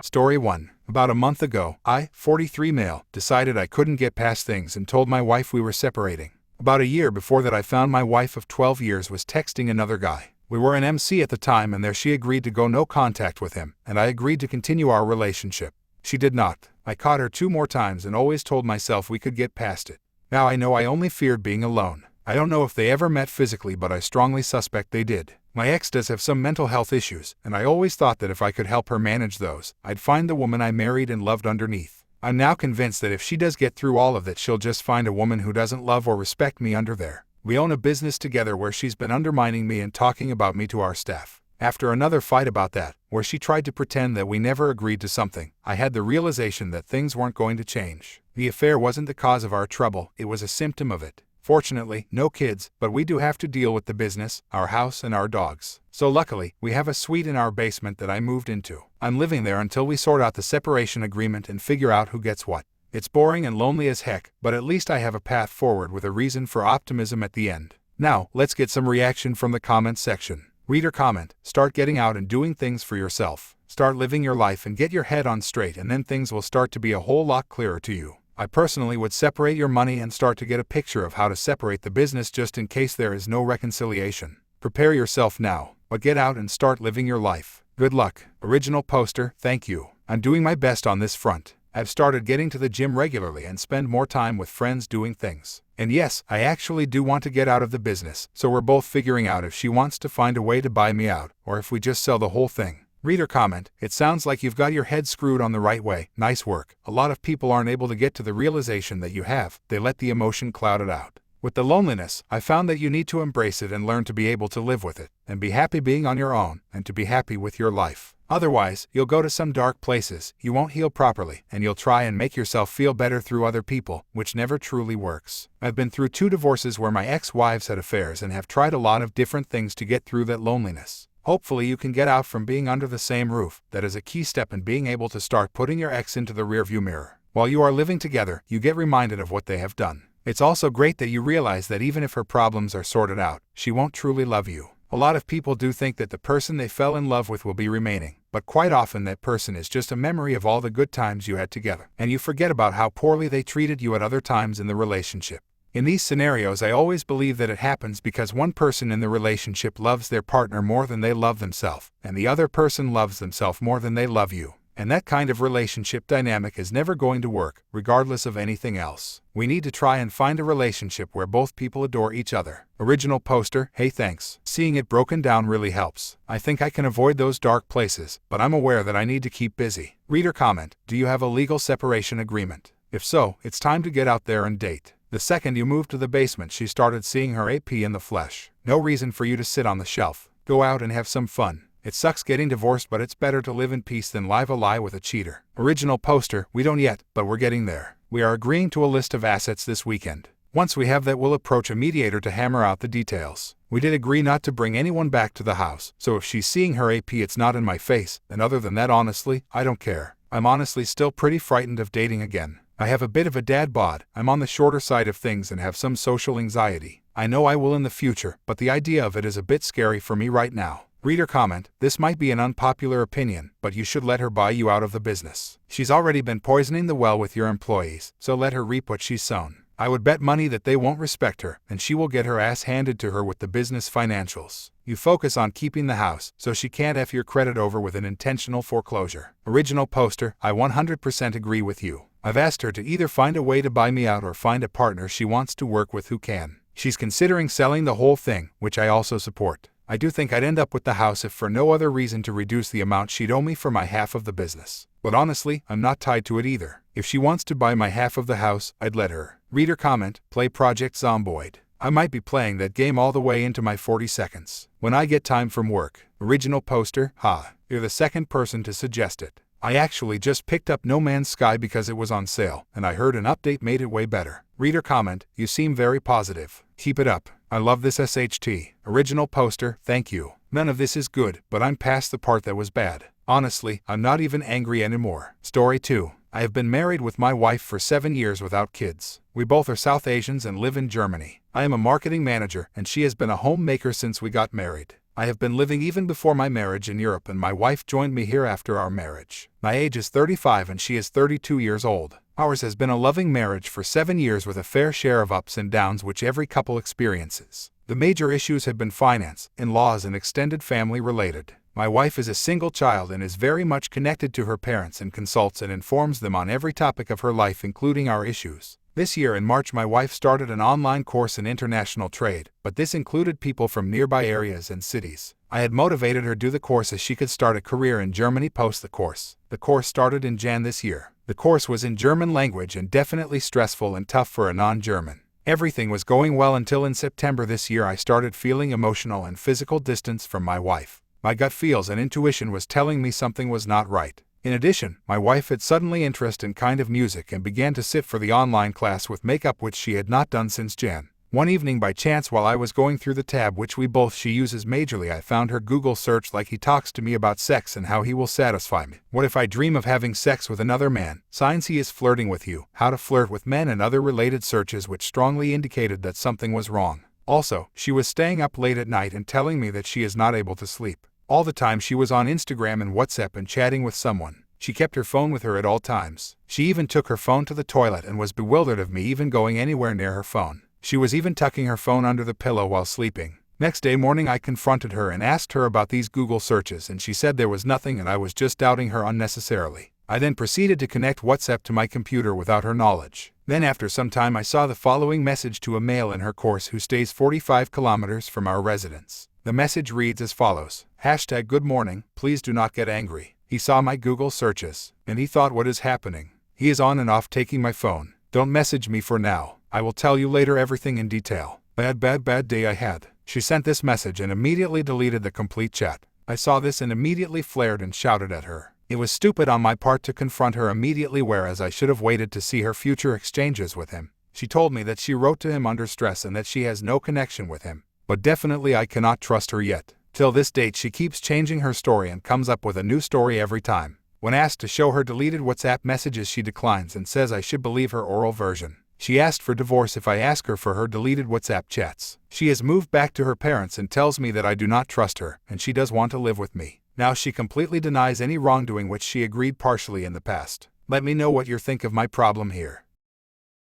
Story 1. About a month ago, I, 43 male, decided I couldn't get past things and told my wife we were separating. About a year before that I found my wife of 12 years was texting another guy. We were in MC at the time and there she agreed to go no contact with him, and I agreed to continue our relationship. She did not. I caught her 2 more times and always told myself we could get past it. Now I know I only feared being alone. I don't know if they ever met physically, but I strongly suspect they did. My ex does have some mental health issues, and I always thought that if I could help her manage those, I'd find the woman I married and loved underneath. I'm now convinced that if she does get through all of that, she'll just find a woman who doesn't love or respect me under there. We own a business together where she's been undermining me and talking about me to our staff. After another fight about that, where she tried to pretend that we never agreed to something, I had the realization that things weren't going to change. The affair wasn't the cause of our trouble, it was a symptom of it. Fortunately, no kids, but we do have to deal with the business, our house, and our dogs. So luckily, we have a suite in our basement that I moved into. I'm living there until we sort out the separation agreement and figure out who gets what. It's boring and lonely as heck, but at least I have a path forward with a reason for optimism at the end. Now, let's get some reaction from the comments section. Reader comment: start getting out and doing things for yourself. Start living your life and get your head on straight, and then things will start to be a whole lot clearer to you. I personally would separate your money and start to get a picture of how to separate the business just in case there is no reconciliation. Prepare yourself now, but get out and start living your life. Good luck. Original poster, thank you. I'm doing my best on this front. I've started getting to the gym regularly and spend more time with friends doing things. And yes, I actually do want to get out of the business, so we're both figuring out if she wants to find a way to buy me out, or if we just sell the whole thing. Reader comment: it sounds like you've got your head screwed on the right way. Nice work. A lot of people aren't able to get to the realization that you have. They let the emotion cloud it out. With the loneliness, I found that you need to embrace it and learn to be able to live with it, and be happy being on your own, and to be happy with your life. Otherwise, you'll go to some dark places, you won't heal properly, and you'll try and make yourself feel better through other people, which never truly works. I've been through 2 divorces where my ex-wives had affairs and have tried a lot of different things to get through that loneliness. Hopefully you can get out from being under the same roof. That is a key step in being able to start putting your ex into the rearview mirror. While you are living together, you get reminded of what they have done. It's also great that you realize that even if her problems are sorted out, she won't truly love you. A lot of people do think that the person they fell in love with will be remaining, but quite often that person is just a memory of all the good times you had together, and you forget about how poorly they treated you at other times in the relationship. In these scenarios, I always believe that it happens because one person in the relationship loves their partner more than they love themselves, and the other person loves themselves more than they love you. And that kind of relationship dynamic is never going to work, regardless of anything else. We need to try and find a relationship where both people adore each other. Original poster, hey thanks. Seeing it broken down really helps. I think I can avoid those dark places, but I'm aware that I need to keep busy. Reader comment: do you have a legal separation agreement? If so, it's time to get out there and date. The second you moved to the basement, she started seeing her AP in the flesh. No reason for you to sit on the shelf. Go out and have some fun. It sucks getting divorced, but it's better to live in peace than live a lie with a cheater. Original poster: we don't yet, but we're getting there. We are agreeing to a list of assets this weekend. Once we have that, we'll approach a mediator to hammer out the details. We did agree not to bring anyone back to the house, so if she's seeing her AP, it's not in my face, and other than that, honestly, I don't care. I'm honestly still pretty frightened of dating again. I have a bit of a dad bod, I'm on the shorter side of things and have some social anxiety. I know I will in the future, but the idea of it is a bit scary for me right now. Reader comment: this might be an unpopular opinion, but you should let her buy you out of the business. She's already been poisoning the well with your employees, so let her reap what she's sown. I would bet money that they won't respect her, and she will get her ass handed to her with the business financials. You focus on keeping the house, so she can't F your credit over with an intentional foreclosure. Original poster: I 100% agree with you. I've asked her to either find a way to buy me out or find a partner she wants to work with who can. She's considering selling the whole thing, which I also support. I do think I'd end up with the house if for no other reason to reduce the amount she'd owe me for my half of the business. But honestly, I'm not tied to it either. If she wants to buy my half of the house, I'd let her. Reader comment: play Project Zomboid. I might be playing that game all the way into my 40 seconds. When I get time from work. Original poster: ha, you're the second person to suggest it. I actually just picked up No Man's Sky because it was on sale, and I heard an update made it way better. Reader comment: you seem very positive. Keep it up. I love this SHT. Original poster: thank you. None of this is good, but I'm past the part that was bad. Honestly, I'm not even angry anymore. Story 2. I have been married with my wife for 7 years without kids. We both are South Asians and live in Germany. I am a marketing manager, and she has been a homemaker since we got married. I have been living even before my marriage in Europe, and my wife joined me here after our marriage. My age is 35 and she is 32 years old. Ours has been a loving marriage for 7 years with a fair share of ups and downs which every couple experiences. The major issues have been finance, in-laws, and extended family related. My wife is a single child and is very much connected to her parents and consults and informs them on every topic of her life, including our issues. This year in March, my wife started an online course in international trade, but this included people from nearby areas and cities. I had motivated her to do the course as she could start a career in Germany post the course. The course started in Jan this year. The course was in German language and definitely stressful and tough for a non-German. Everything was going well until in September this year I started feeling emotional and physical distance from my wife. My gut feels and intuition was telling me something was not right. In addition, my wife had suddenly interest in kind of music and began to sit for the online class with makeup, which she had not done since Jan. One evening by chance, while I was going through the tab which she uses majorly, I found her Google search like "he talks to me about sex and how he will satisfy me. What if I dream of having sex with another man? Signs he is flirting with you. How to flirt with men," and other related searches which strongly indicated that something was wrong. Also, she was staying up late at night and telling me that she is not able to sleep. All the time she was on Instagram and WhatsApp and chatting with someone. She kept her phone with her at all times. She even took her phone to the toilet and was bewildered of me even going anywhere near her phone. She was even tucking her phone under the pillow while sleeping. Next day morning I confronted her and asked her about these Google searches, and she said there was nothing and I was just doubting her unnecessarily. I then proceeded to connect WhatsApp to my computer without her knowledge. Then after some time I saw the following message to a male in her course who stays 45 kilometers from our residence. The message reads as follows: #good morning, please do not get angry. He saw my Google searches, and he thought, what is happening? He is on and off taking my phone. Don't message me for now. I will tell you later everything in detail. Bad day I had. She sent this message and immediately deleted the complete chat. I saw this and immediately flared and shouted at her. It was stupid on my part to confront her immediately, whereas I should have waited to see her future exchanges with him. She told me that she wrote to him under stress and that she has no connection with him. But definitely I cannot trust her yet. Till this date she keeps changing her story and comes up with a new story every time. When asked to show her deleted WhatsApp messages, she declines and says I should believe her oral version. She asked for divorce if I ask her for her deleted WhatsApp chats. She has moved back to her parents and tells me that I do not trust her, and she does want to live with me. Now she completely denies any wrongdoing which she agreed partially in the past. Let me know what you think of my problem here.